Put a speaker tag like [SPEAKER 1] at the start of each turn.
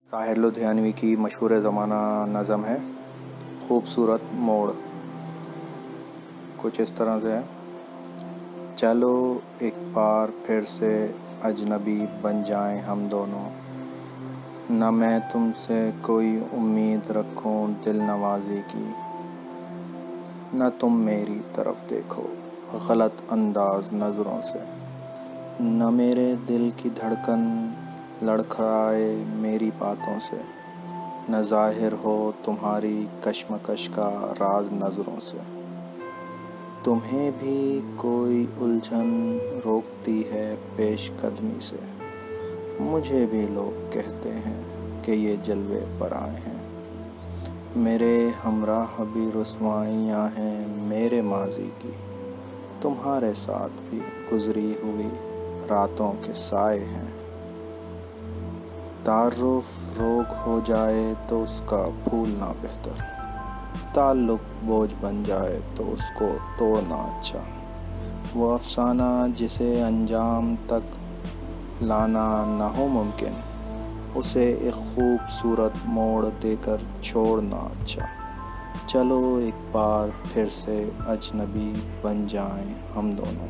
[SPEAKER 1] साहिर लुधियानवी की मशहूर ज़माना नज़म है खूबसूरत मोड़। कुछ इस तरह से है। चलो एक बार फिर से अजनबी बन जाएं हम दोनों, न मैं तुमसे कोई उम्मीद रखूं दिल नवाज़ी की, न तुम मेरी तरफ देखो गलत अंदाज नज़रों से, न मेरे दिल की धड़कन लड़खड़ाए मेरी बातों से, न ज़ाहिर हो तुम्हारी कश्मकश का राज नज़रों से। तुम्हें भी कोई उलझन रोकती है पेश कदमी से, मुझे भी लोग कहते हैं कि ये जलवे पर आए हैं। मेरे हमराह भी रुस्वाइयाँ हैं मेरे माजी की, तुम्हारे साथ भी गुजरी हुई रातों के साए हैं। तारुफ रोग हो जाए तो उसका भूलना बेहतर, ताल्लुक बोझ बन जाए तो उसको तोड़ना अच्छा। वो अफसाना जिसे अंजाम तक लाना ना हो मुमकिन, उसे एक खूबसूरत मोड़ देकर छोड़ना अच्छा। चलो एक बार फिर से अजनबी बन जाएं हम दोनों।